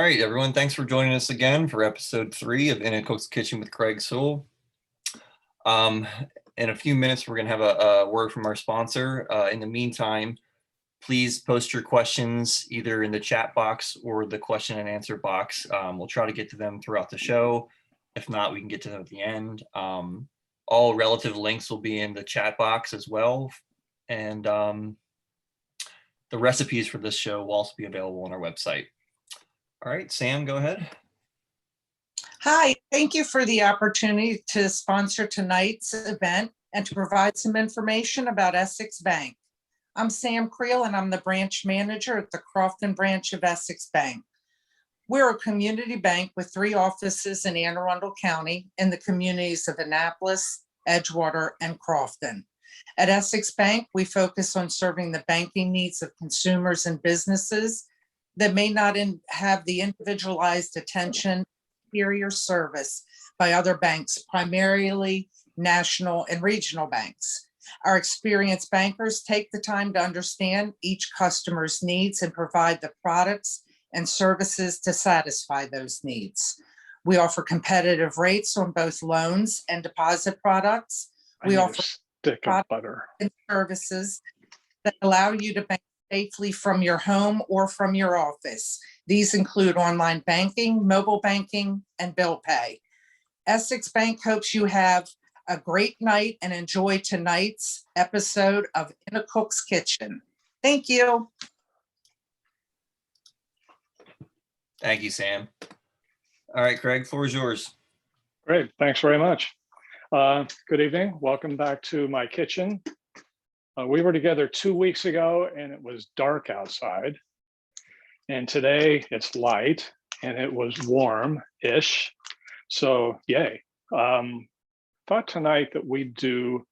right, everyone. Thanks for joining us again for episode 3 of In a Cook's Kitchen with Craig Sewell. In a few minutes, we're going to have a word from our sponsor. In the meantime, please post your questions either in the chat box or the question and answer box. We'll try to get to them throughout the show. If not, we can get to them at the end. All relative links will be in the chat box as well. And the recipes for this show will also be available on our website. All right, Sam, go ahead. Hi, thank you for the opportunity to sponsor tonight's event and to provide some information about Essex Bank. I'm Sam Creel and I'm the branch manager at the Crofton branch of Essex Bank. We're a community bank with 3 offices in Anne Arundel County in the communities of Annapolis, Edgewater, and Crofton. At Essex Bank, we focus on serving the banking needs of consumers and businesses that may not have the individualized attention, superior service by other banks, primarily national and regional banks. Our experienced bankers take the time to understand each customer's needs and provide the products and services to satisfy those needs. We offer competitive rates on both loans and deposit products. We offer stick of butter and services that allow you to bank safely from your home or from your office. These include online banking, mobile banking, and bill pay. Essex Bank hopes you have a great night and enjoy tonight's episode of In a Cook's Kitchen. Thank you. Thank you, Sam. All right, Craig, floor is yours. Great, thanks very much. Good evening, welcome back to my kitchen. We were together 2 weeks ago and it was dark outside. And today it's light and it was warm-ish. So yay. Thought tonight that we'd do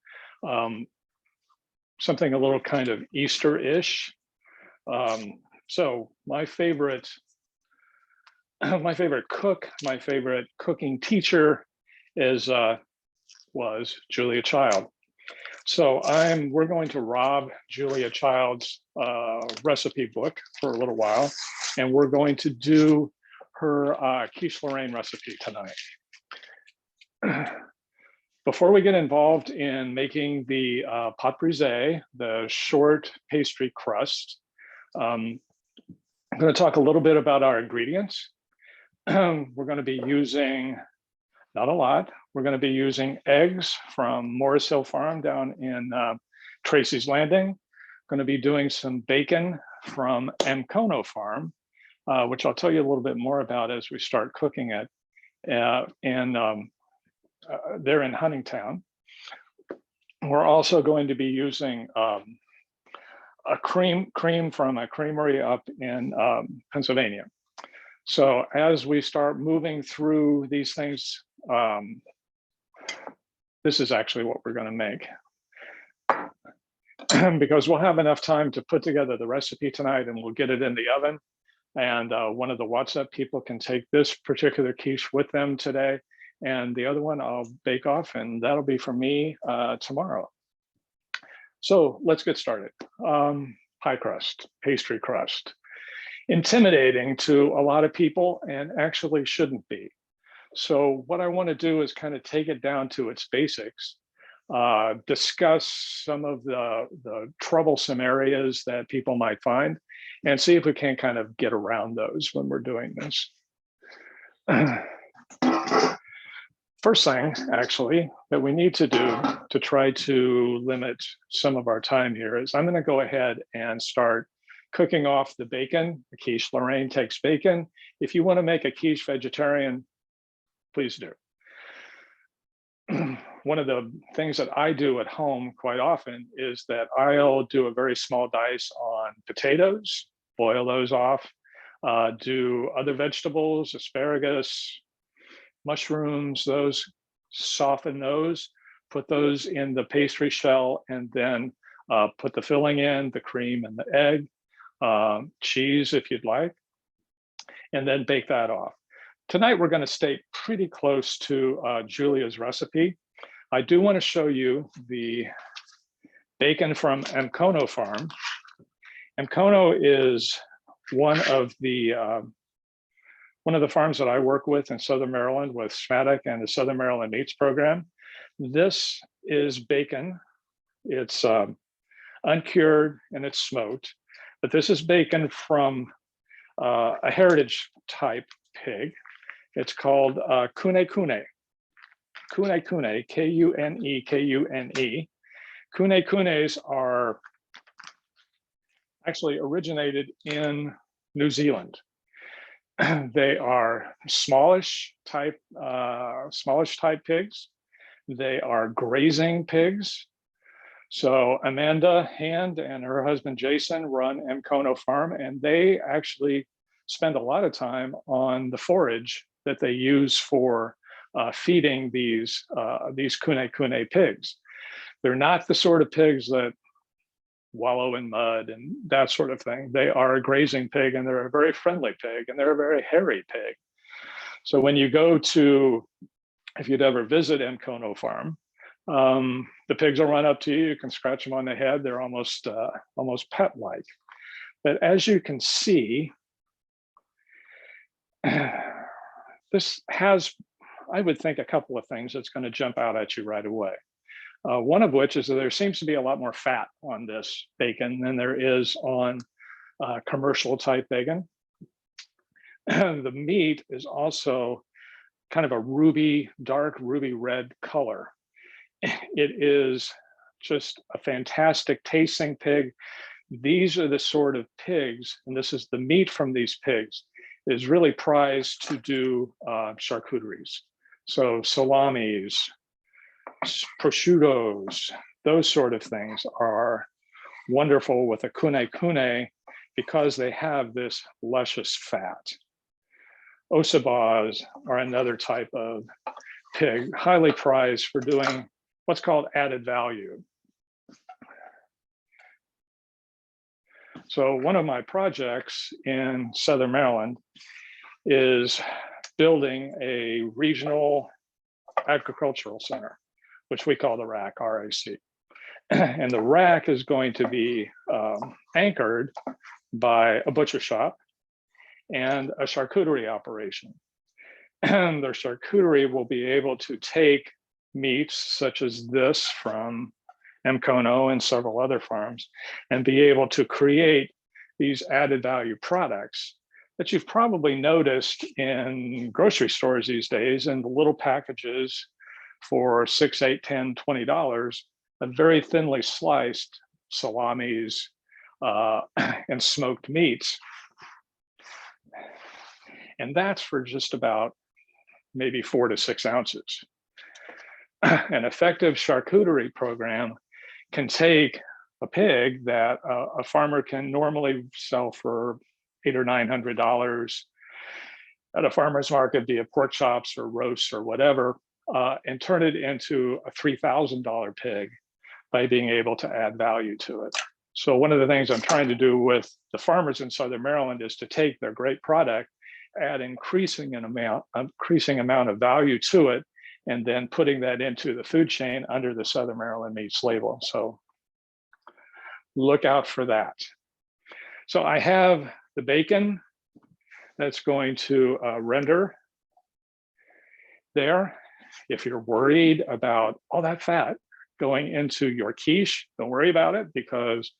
something a little kind of Easter-ish. So my favorite cook, my favorite cooking teacher was Julia Child. So we're going to rob Julia Child's recipe book for a little while, and we're going to do her quiche Lorraine recipe tonight. Before we get involved in making the pâte brisée, the short pastry crust, I'm going to talk a little bit about our ingredients. We're going to be using, not a lot, we're going to be using eggs from Morris Hill Farm down in Tracy's Landing. Going to be doing some bacon from Amcono Farm, which I'll tell you a little bit more about as we start cooking it. They're in Huntingtown. We're also going to be using a cream from a creamery up in Pennsylvania. So as we start moving through these things, this is actually what we're going to make. Because we'll have enough time to put together the recipe tonight and we'll get it in the oven. And one of the WhatsApp people can take this particular quiche with them today. And the other one I'll bake off and that'll be for me tomorrow. So let's get started. Pie crust, pastry crust. Intimidating to a lot of people and actually shouldn't be. So what I want to do is kind of take it down to its basics, discuss some of the troublesome areas that people might find, and see if we can kind of get around those when we're doing this. First thing, actually, that we need to do to try to limit some of our time here is I'm going to go ahead and start cooking off the bacon. The quiche Lorraine takes bacon. If you want to make a quiche vegetarian, please do. One of the things that I do at home quite often is that I'll do a very small dice on potatoes, boil those off, do other vegetables, asparagus, mushrooms, those, soften those, put those in the pastry shell, and then put the filling in, the cream and the egg, cheese if you'd like, and then bake that off. Tonight, we're going to stay pretty close to Julia's recipe. I do want to show you the bacon from Amcono Farm. Amcono is one of the one of the farms that I work with in Southern Maryland with SMATIC and the Southern Maryland Meats Program. This is bacon. It's uncured and it's smoked, but this is bacon from a heritage type pig. It's called kune kune. Kune kune, K-U-N-E, K-U-N-E. Kune kunes are actually originated in New Zealand. They are smallish type pigs. They are grazing pigs. So Amanda Hand and her husband Jason run Mkono Farm, and they actually spend a lot of time on the forage that they use for feeding these kune kune pigs. They're not the sort of pigs that wallow in mud and that sort of thing. They are a grazing pig, and they're a very friendly pig, and they're a very hairy pig. So when you go to, if you'd ever visit Mkono Farm, the pigs will run up to you. You can scratch them on the head. They're almost pet-like. But as you can see, this has, I would think, a couple of things that's going to jump out at you right away. One of which is that there seems to be a lot more fat on this bacon than there is on commercial type bacon. The meat is also kind of a ruby, dark ruby red color. It is just a fantastic tasting pig. These are the sort of pigs, and this is the meat from these pigs, is really prized to do charcuteries. So salamis, prosciuttos, those sort of things are wonderful with a kune kune because they have this luscious fat. Osabas are another type of pig, highly prized for doing what's called added value. So one of my projects in Southern Maryland is building a regional agricultural center, which we call the RAC, R-A-C. And the RAC is going to be anchored by a butcher shop and a charcuterie operation. And the charcuterie will be able to take meats such as this from Mkono and several other farms and be able to create these added value products that you've probably noticed in grocery stores these days, in the little packages for $6, $8, $10, $20 of very thinly sliced salamis and smoked meats. And that's for just about maybe 4 to 6 ounces. An effective charcuterie program can take a pig that a farmer can normally sell for $800 or $900 at a farmer's market, be it pork chops or roasts or whatever, and turn it into a $3,000 pig by being able to add value to it. So one of the things I'm trying to do with the farmers in Southern Maryland is to take their great product, add increasing amount of value to it, and then putting that into the food chain under the Southern Maryland Meats label. So look out for that. So I have the bacon that's going to render there. If you're worried about all that fat going into your quiche, don't worry about it, because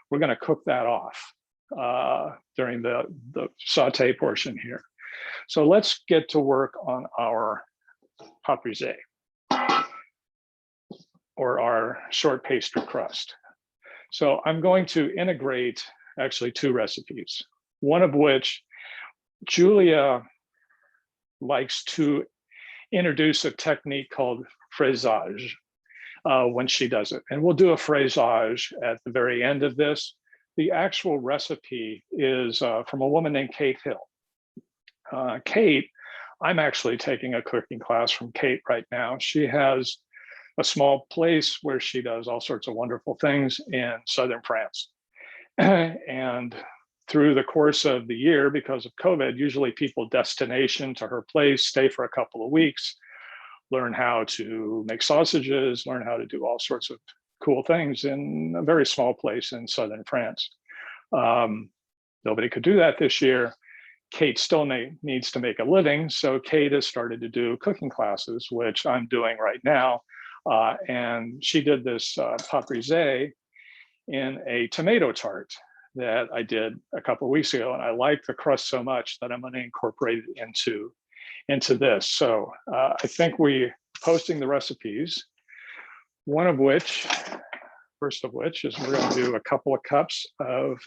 we're going to cook that off during the saute portion here. So let's get to work on our pâte brisée, or our short pastry crust. So I'm going to integrate actually 2 recipes, one of which Julia likes to introduce a technique called fraisage when she does it. And we'll do a fraisage at the very end of this. The actual recipe is from a woman named Kate Hill. Kate, I'm actually taking a cooking class from Kate right now. She has a small place where she does all sorts of wonderful things in southern France. And through the course of the year, because of COVID, usually people destination to her place, stay for a couple of weeks, learn how to make sausages, learn how to do all sorts of cool things in a very small place in southern France. Nobody could do that this year. Kate still needs to make a living. So Kate has started to do cooking classes, which I'm doing right now. And she did this pâte brisée in a tomato tart that I did a couple of weeks ago. And I like the crust so much that I'm going to incorporate it into this. So I think we're posting the recipes, first of which is we're going to do a couple of cups of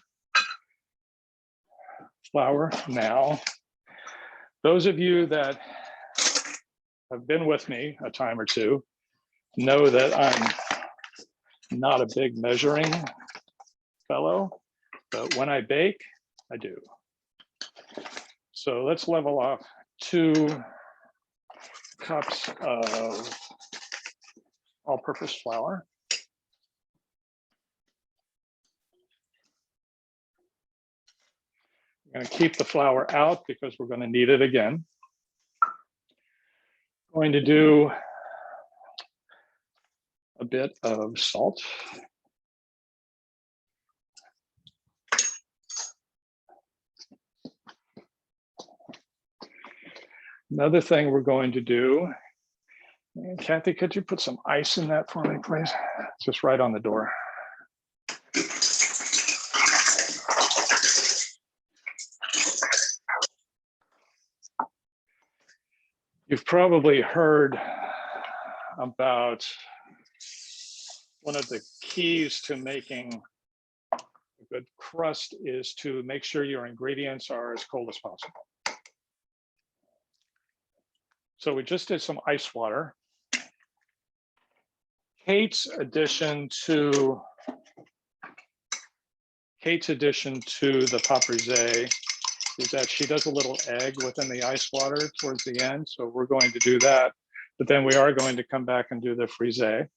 flour. Now, those of you that have been with me a time or two know that I'm not a big measuring fellow, but when I bake, I do. So let's level off 2 cups of all-purpose flour. I'm going to keep the flour out because we're going to need it again. Going to do a bit of salt. Another thing we're going to do, and Kathy, could you put some ice in that for me, please? Just right on the door. You've probably heard about one of the keys to making a good crust is to make sure your ingredients are as cold as possible. So we just did some ice water. Kate's addition to the pâte brisée is that she does a little egg within the ice water towards the end. So we're going to do that, but then we are going to come back and do the frisée.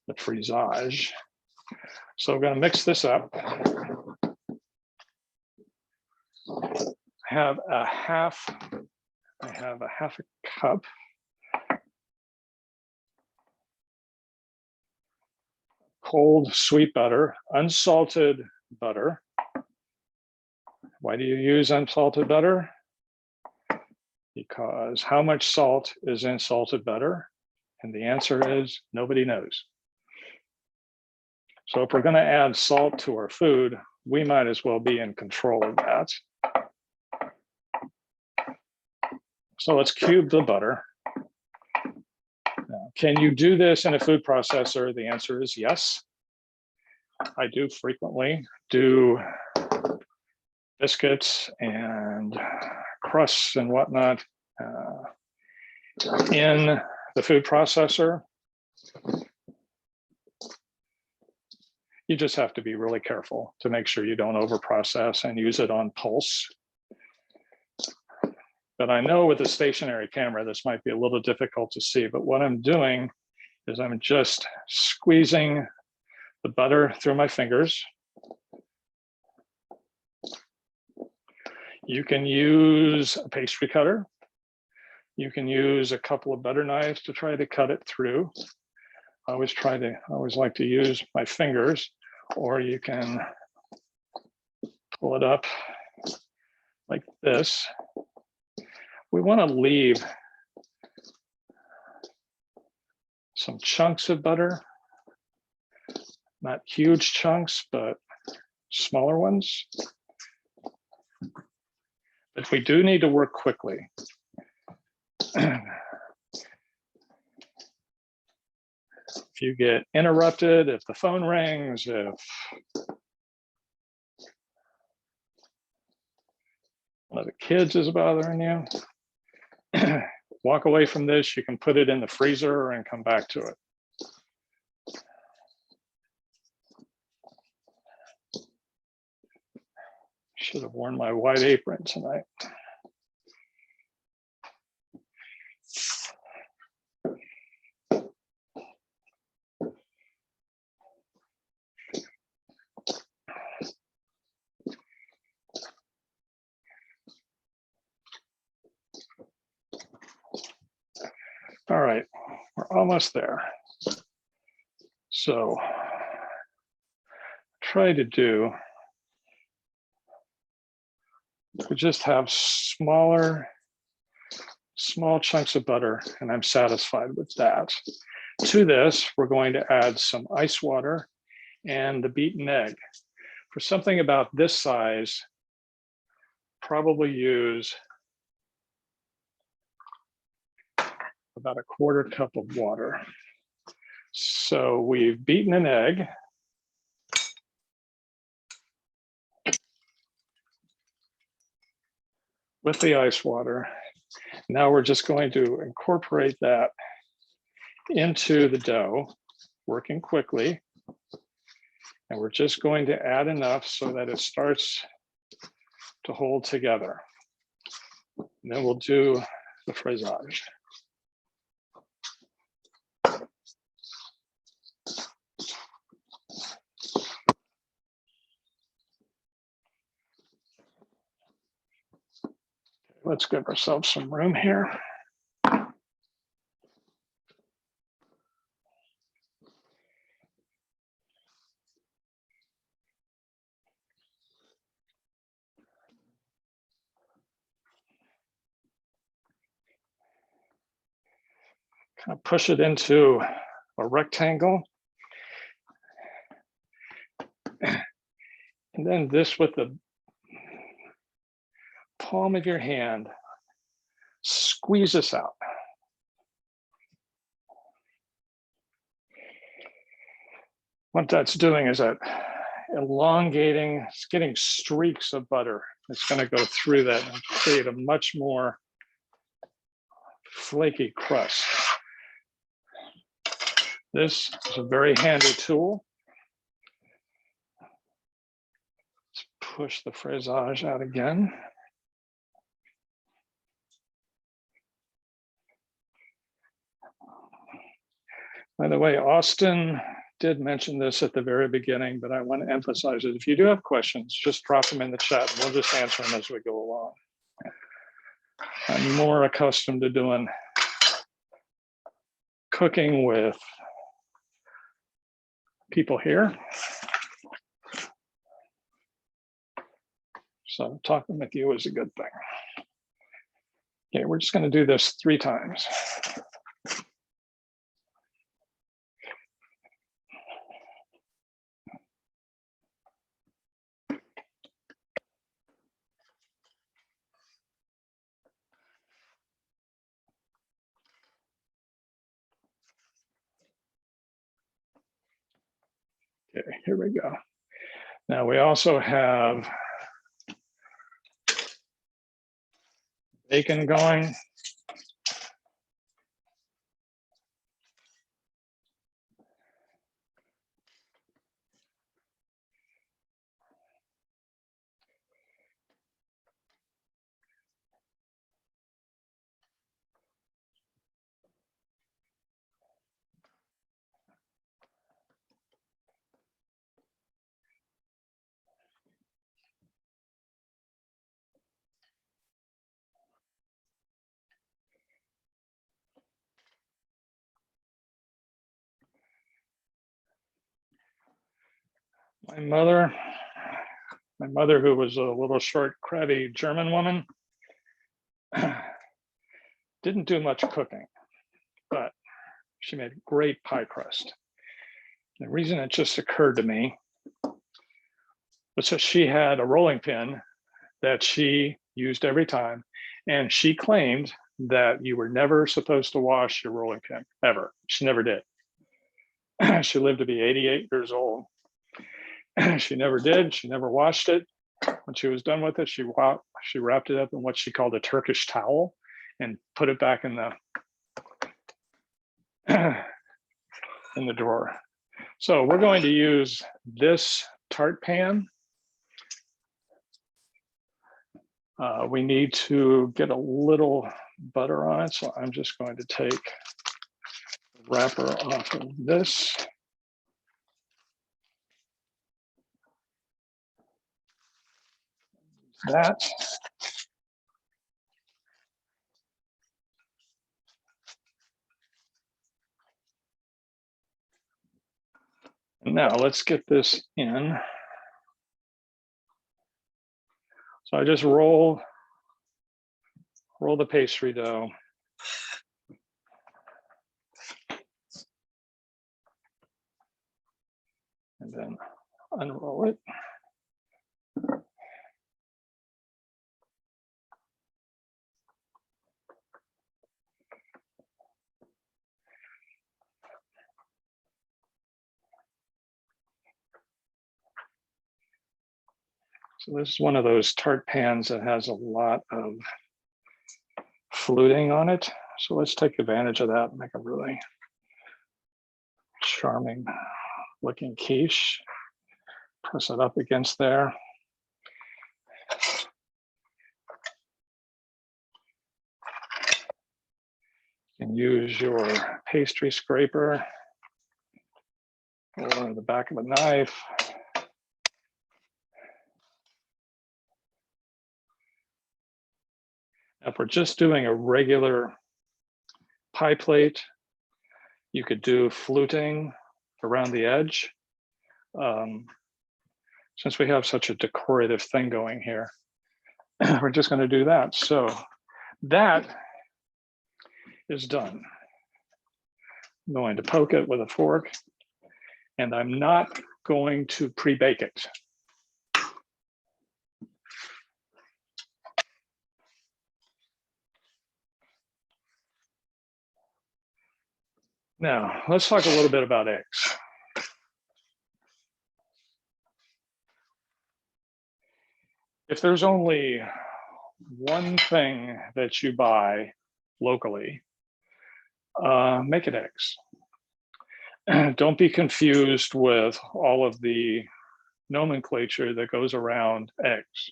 The frisage. So we're going to mix this up. I have a half a cup cold sweet butter, unsalted butter. Why do you use unsalted butter? Because how much salt is in salted butter? And the answer is nobody knows. So if we're going to add salt to our food, we might as well be in control of that. So let's cube the butter. Now, can you do this in a food processor? The answer is yes. I do frequently do biscuits and crusts and whatnot in the food processor. You just have to be really careful to make sure you don't overprocess and use it on pulse. But I know with a stationary camera, this might be a little difficult to see, but what I'm doing is I'm just squeezing the butter through my fingers. You can use a pastry cutter. You can use a couple of butter knives to try to cut it through. I always like to use my fingers, or you can pull it up like this. We want to leave some chunks of butter, not huge chunks, but smaller ones. But we do need to work quickly. If you get interrupted, if the phone rings, if one of the kids is bothering you, walk away from this. You can put it in the freezer and come back to it. Should have worn my white apron tonight. All right, we're almost there. So try to do, we just have small chunks of butter, and I'm satisfied with that. To this, we're going to add some ice water and the beaten egg. For something about this size, probably use about a quarter cup of water. So we've beaten an egg. With the ice water. Now we're just going to incorporate that into the dough, working quickly. And we're just going to add enough so that it starts to hold together. And then we'll do the fraisage. Let's give ourselves some room here. Kind of push it into a rectangle. And then this with the palm of your hand, squeeze this out. What that's doing is that elongating, it's getting streaks of butter. It's going to go through that and create a much more flaky crust. This is a very handy tool. Let's push the fraisage out again. By the way, Austin did mention this at the very beginning, but I want to emphasize it. If you do have questions, just drop them in the chat and we'll just answer them as we go along. I'm more accustomed to doing cooking with people here. So talking with you is a good thing. Okay, we're just going to do this 3 times. Okay, here we go. Now we also have bacon going. My mother, who was a little short, crabby German woman, didn't do much cooking, but she made great pie crust. The reason it just occurred to me was that she had a rolling pin that she used every time, and she claimed that you were never supposed to wash your rolling pin, ever. She never did. She lived to be 88 years old. She never did. She never washed it. When she was done with it, she wrapped it up in what she called a Turkish towel and put it back in the drawer. So we're going to use this tart pan. We need to get a little butter on it, so I'm just going to take the wrapper off of this. That. Now let's get this in. So I just roll the pastry dough. And then unroll it. So this is one of those tart pans that has a lot of fluting on it. So let's take advantage of that and make a really charming looking quiche. Press it up against there. You can use your pastry scraper or the back of a knife. If we're just doing a regular pie plate, you could do fluting around the edge. Since we have such a decorative thing going here, we're just going to do that. So that is done. I'm going to poke it with a fork, and I'm not going to pre-bake it. Now, let's talk a little bit about eggs. If there's only one thing that you buy locally, make it eggs. Don't be confused with all of the nomenclature that goes around eggs.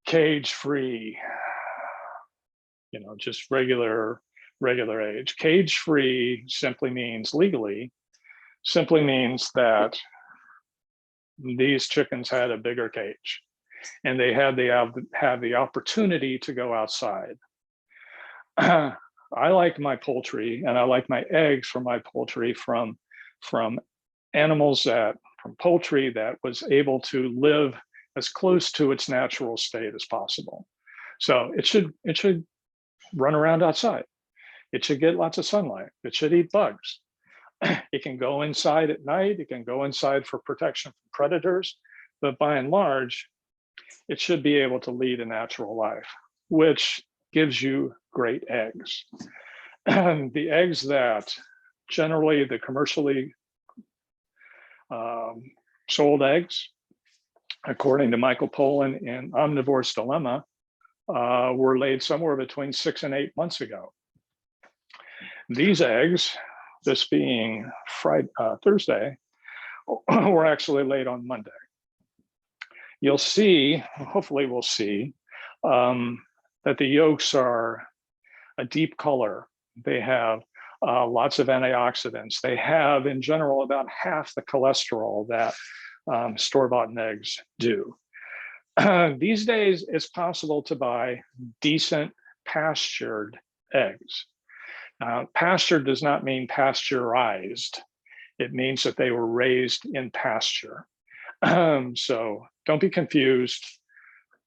Cage-free, just regular age. Cage-free simply means legally, simply means that these chickens had a bigger cage and they had the opportunity to go outside. I like my poultry and I like my eggs from my poultry from animals from poultry that was able to live as close to its natural state as possible. So it should run around outside. It should get lots of sunlight. It should eat bugs. It can go inside at night. It can go inside for protection from predators. But by and large, it should be able to lead a natural life, which gives you great eggs. The eggs that generally the commercially sold eggs, according to Michael Pollan in Omnivore's Dilemma, were laid somewhere between 6 and 8 months ago. These eggs, this being Thursday, were actually laid on Monday. You'll see, hopefully we'll see, that the yolks are a deep color. They have lots of antioxidants. They have, in general, about half the cholesterol that store-bought eggs do. These days, it's possible to buy decent pastured eggs. Pastured does not mean pasteurized. It means that they were raised in pasture. So don't be confused.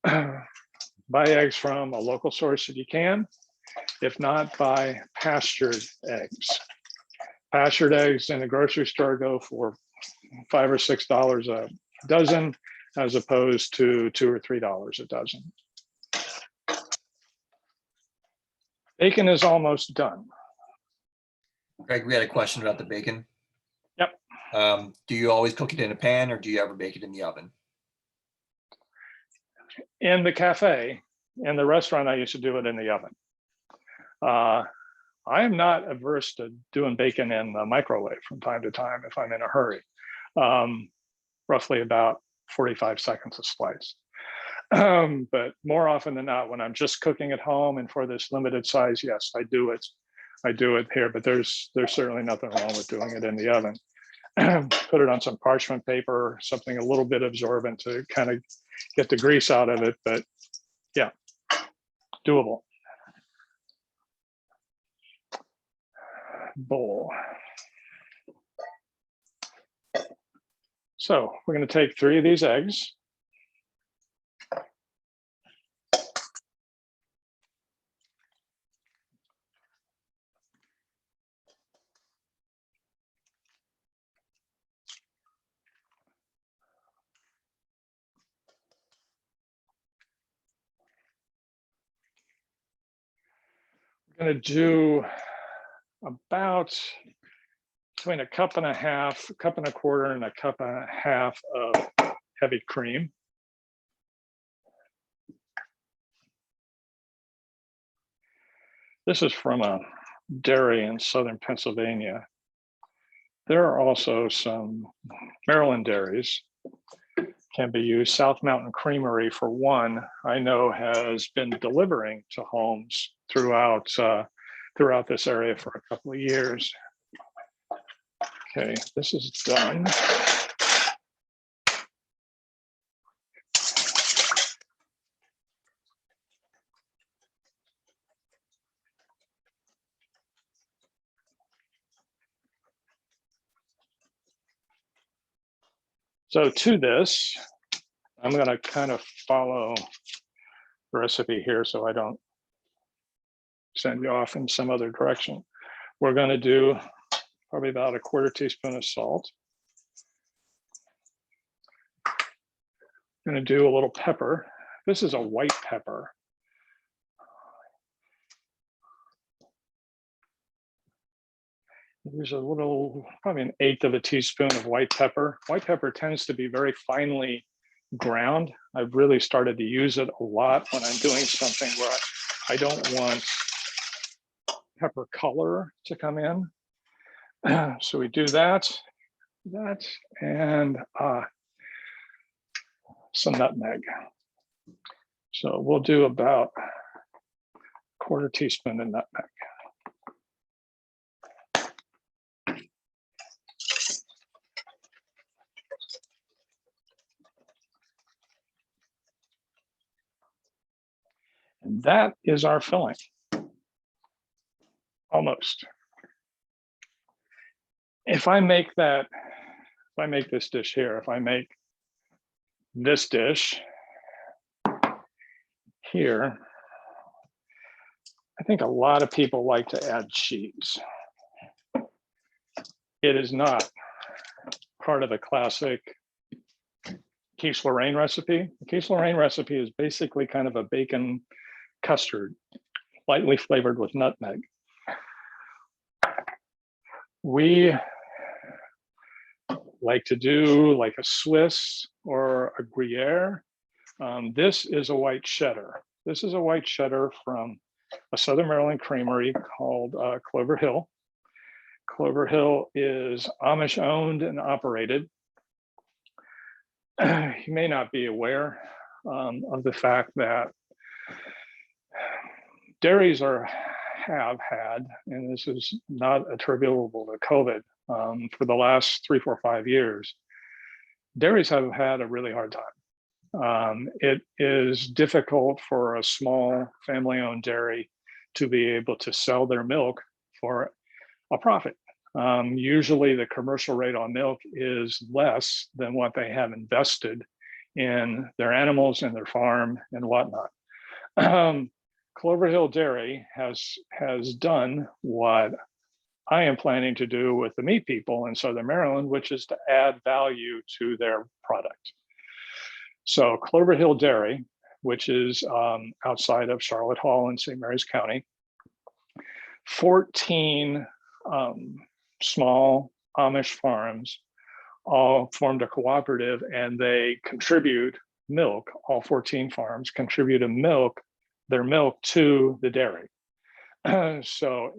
Buy eggs from a local source if you can. If not, buy pastured eggs. Pastured eggs in the grocery store go for $5 or $6 a dozen, as opposed to $2 or $3 a dozen. Bacon is almost done. Greg, we had a question about the bacon. Yep. Do you always cook it in a pan or do you ever bake it in the oven? In the cafe, in the restaurant, I used to do it in the oven. I am not averse to doing bacon in the microwave from time to time if I'm in a hurry. Roughly about 45 seconds a slice. But more often than not, when I'm just cooking at home and for this limited size, yes, I do it. I do it here, but there's certainly nothing wrong with doing it in the oven. Put it on some parchment paper, something a little bit absorbent to kind of get the grease out of it, but yeah, doable. Bowl. So we're going to take 3 of these eggs. Going to do about between a cup and a half, a cup and a quarter, and a cup and a half of heavy cream. This is from a dairy in southern Pennsylvania. There are also some Maryland dairies can be used. South Mountain Creamery, for one, I know has been delivering to homes throughout this area for a couple of years. Okay, this is done. So to this, I'm going to kind of follow the recipe here so I don't send you off in some other direction. We're going to do probably about a quarter teaspoon of salt. Going to do a little pepper. This is a white pepper. Use a little, probably an eighth of a teaspoon of white pepper. White pepper tends to be very finely ground. I've really started to use it a lot when I'm doing something where I don't want pepper color to come in. So we do that, and some nutmeg. So we'll do about a quarter teaspoon of nutmeg. And that is our filling. Almost. If I make this dish here, if I make this dish here, I think a lot of people like to add cheese. It is not part of the classic quiche Lorraine recipe. The quiche Lorraine recipe is basically kind of a bacon custard, lightly flavored with nutmeg. We like to do like a Swiss or a Gruyere. This is a white cheddar. This is a white cheddar from a Southern Maryland creamery called Clover Hill. Clover Hill is Amish owned and operated. You may not be aware of the fact that dairies have had, and this is not attributable to COVID, for the last 3, 4, 5 years, dairies have had a really hard time. It is difficult for a small family-owned dairy to be able to sell their milk for a profit. Usually the commercial rate on milk is less than what they have invested in their animals and their farm and whatnot. Clover Hill Dairy has done what I am planning to do with the meat people in Southern Maryland, which is to add value to their product. So Clover Hill Dairy, which is outside of Charlotte Hall in St. Mary's County, 14 small Amish farms all formed a cooperative, and they contribute milk. All 14 farms contribute their milk to the dairy. So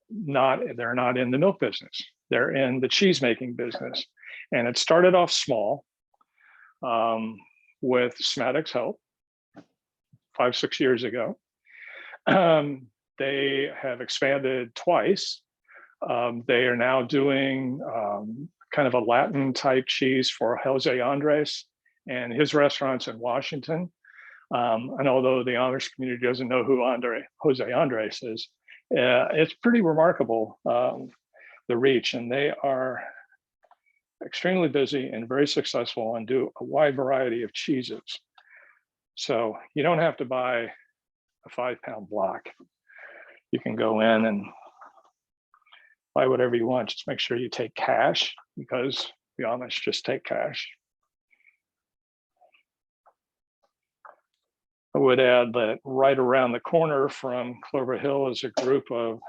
they're not in the milk business. They're in the cheese making business. And it started off small with Smadek's help 5, 6 years ago. They have expanded twice. They are now doing kind of a Latin type cheese for Jose Andres and his restaurants in Washington. And although the Amish community doesn't know who Jose Andres is, it's pretty remarkable, the reach, and they are extremely busy and very successful and do a wide variety of cheeses. So you don't have to buy a 5-pound block. You can go in and buy whatever you want. Just make sure you take cash, because the Amish just take cash. would add that right around the corner from Clover Hill is a group of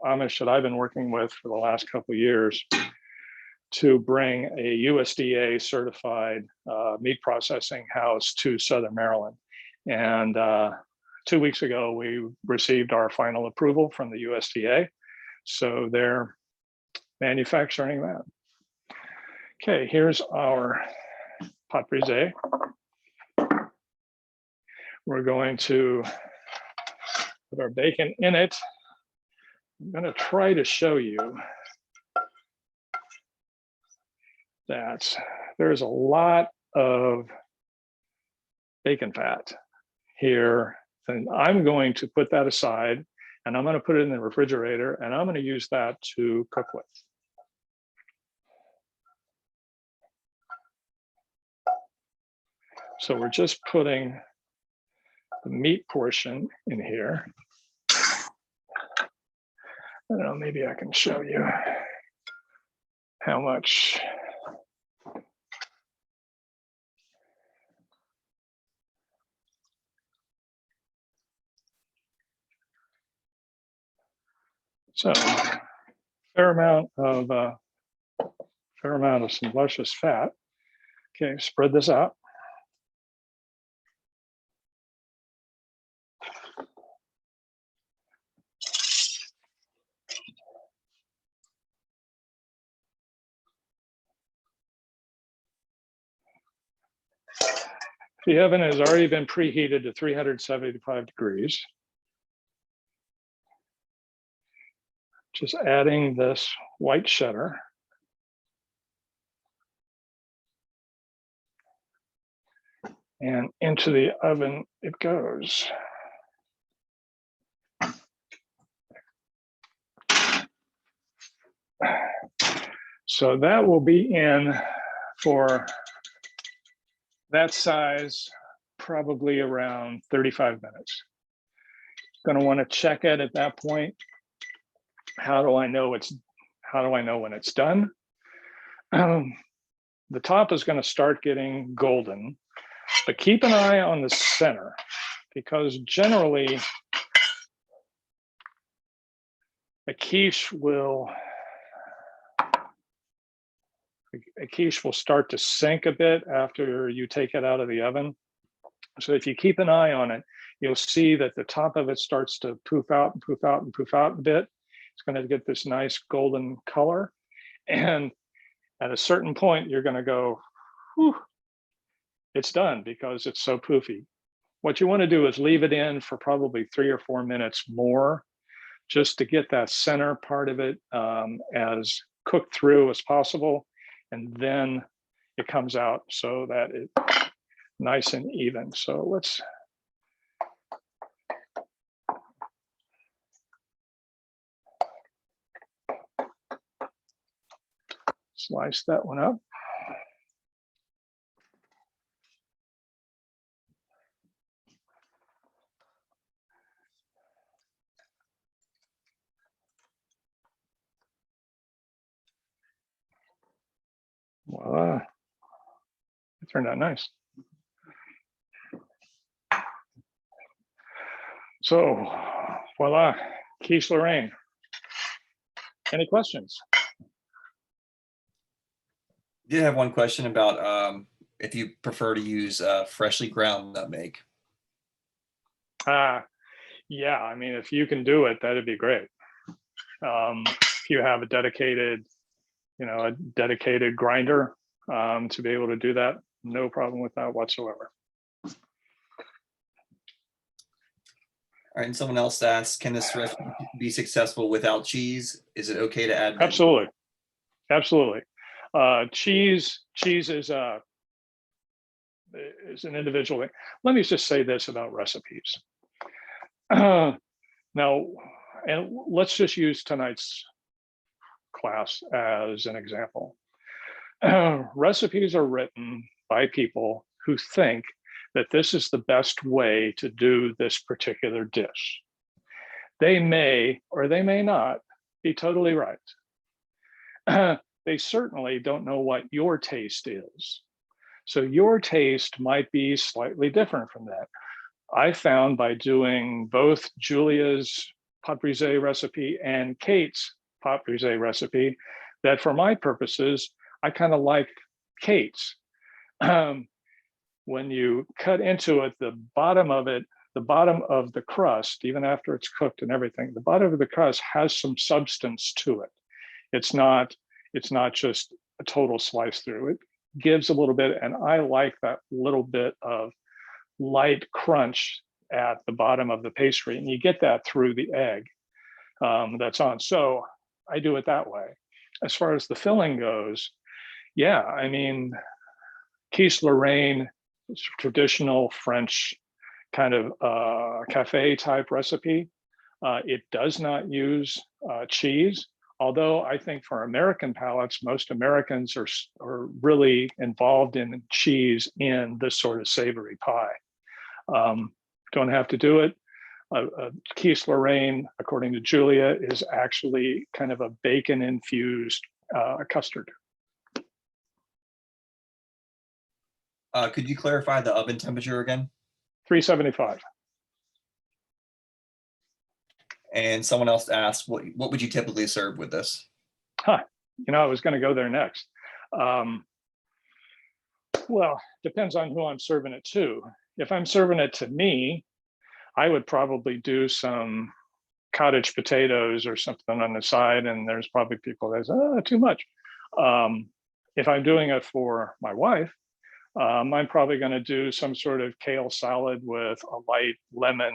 Amish that I've been working with for the last couple of years to bring a USDA certified meat processing house to Southern Maryland. And 2 weeks ago, we received our final approval from the USDA. So they're manufacturing that. Okay, here's our pâte brisée. We're going to put our bacon in it. I'm going to try to show you that there's a lot of bacon fat here. And I'm going to put that aside and I'm going to put it in the refrigerator and I'm going to use that to cook with. So we're just putting the meat portion in here. I don't know, maybe I can show you how much. So fair amount of some luscious fat. Okay, spread this out. The oven has already been preheated to 375 degrees. Just adding this white cheddar. And into the oven it goes. So that will be in for that size, probably around 35 minutes. Going to want to check it at that point. How do I know when it's done? The top is going to start getting golden, but keep an eye on the center because generally a quiche will start to sink a bit after you take it out of the oven. So if you keep an eye on it, you'll see that the top of it starts to poof out and poof out and poof out a bit. It's going to get this nice golden color. And at a certain point, you're going to go, whew, it's done because it's so poofy. What you want to do is leave it in for probably 3 or 4 minutes more, just to get that center part of it as cooked through as possible. And then it comes out so that it's nice and even. So let's slice that one up. Voila, it turned out nice. So voila, quiche Lorraine. Any questions? Did have one question about if you prefer to use freshly ground nutmeg. Yeah, I mean, if you can do it, that'd be great. If you have a dedicated grinder to be able to do that, no problem with that whatsoever. All right, and someone else asked, can this recipe be successful without cheese? Is it okay to add? Absolutely, absolutely. Cheese is an individual thing. Let me just say this about recipes. Now, and let's just use tonight's class as an example. Recipes are written by people who think that this is the best way to do this particular dish. They may or they may not be totally right. They certainly don't know what your taste is. So your taste might be slightly different from that. I found by doing both Julia's pot brisée recipe and Kate's pot brisée recipe that for my purposes, I kind of like Kate's. When you cut into it, the bottom of the crust, even after it's cooked and everything, the bottom of the crust has some substance to it. It's not just a total slice through. It gives a little bit, and I like that little bit of light crunch at the bottom of the pastry, and you get that through the egg that's on. So I do it that way. As far as the filling goes, yeah, I mean, quiche Lorraine, traditional French kind of cafe type recipe. It does not use cheese, although I think for American palates, most Americans are really involved in cheese in this sort of savory pie. Don't have to do it. Quiche Lorraine, according to Julia, is actually kind of a bacon infused custard. Could you clarify the oven temperature again? 375. And someone else asked, what would you typically serve with this? I was going to go there next. Well, depends on who I'm serving it to. If I'm serving it to me, I would probably do some cottage potatoes or something on the side, and there's probably people that say, oh, too much. If I'm doing it for my wife, I'm probably going to do some sort of kale salad with a light lemon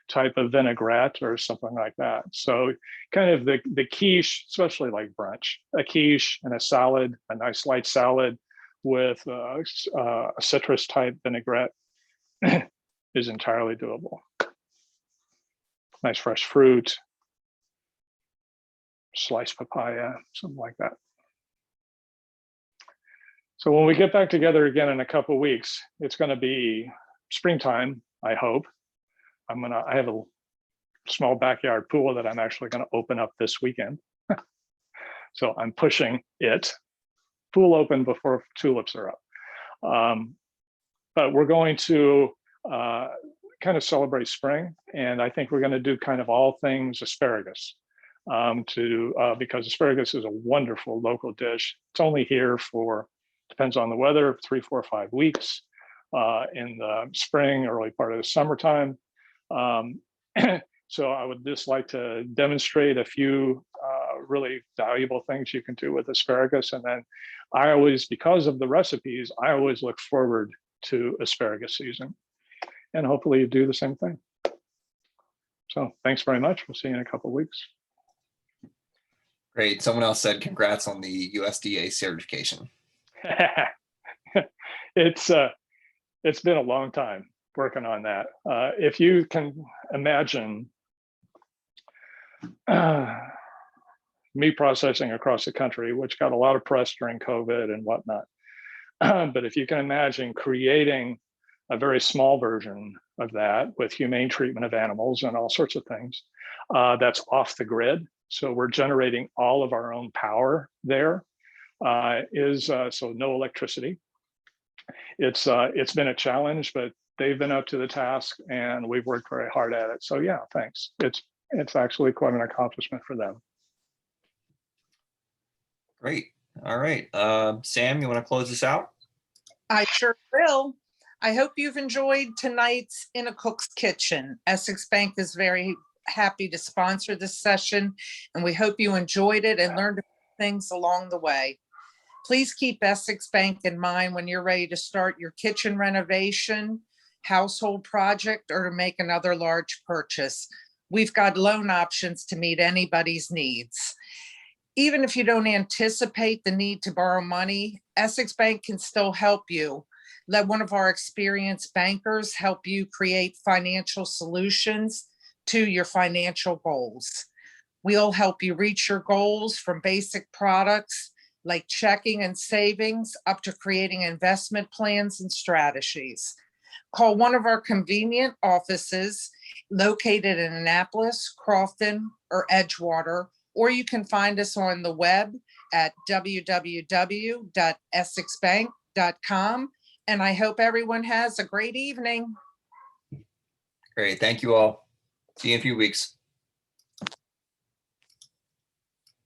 type of vinaigrette or something like that. So kind of the quiche, especially like brunch, a quiche and a salad, a nice light salad with a citrus type vinaigrette is entirely doable. Nice fresh fruit, sliced papaya, something like that. So when we get back together again in a couple of weeks, it's going to be springtime, I hope. I have a small backyard pool that I'm actually going to open up this weekend. So I'm pushing it, pool open before tulips are up. But we're going to kind of celebrate spring. And I think we're going to do kind of all things asparagus because asparagus is a wonderful local dish. It's only here for, depends on the weather, 3, 4, 5 weeks in the spring, early part of the summertime. So I would just like to demonstrate a few really valuable things you can do with asparagus. And then I always, because of the recipes, I always look forward to asparagus season. And hopefully you do the same thing. So thanks very much. We'll see you in a couple of weeks. Great. Someone else said congrats on the USDA certification. It's been a long time working on that. If you can imagine meat processing across the country, which got a lot of press during COVID and whatnot. But if you can imagine creating a very small version of that with humane treatment of animals and all sorts of things, that's off the grid. So we're generating all of our own power there. So no electricity. It's been a challenge, but they've been up to the task and we've worked very hard at it. So yeah, thanks. It's actually quite an accomplishment for them. Great. All right. Sam, you want to close this out? I sure will. I hope you've enjoyed tonight's In a Cook's Kitchen. Essex Bank is very happy to sponsor this session, and we hope you enjoyed it and learned things along the way. Please keep Essex Bank in mind when you're ready to start your kitchen renovation, household project, or to make another large purchase. We've got loan options to meet anybody's needs. Even if you don't anticipate the need to borrow money, Essex Bank can still help you. Let one of our experienced bankers help you create financial solutions to your financial goals. We'll help you reach your goals from basic products like checking and savings up to creating investment plans and strategies. Call one of our convenient offices located in Annapolis, Crofton, or Edgewater, or you can find us on the web at www.essexbank.com. And I hope everyone has a great evening. Great. Thank you all. See you in a few weeks.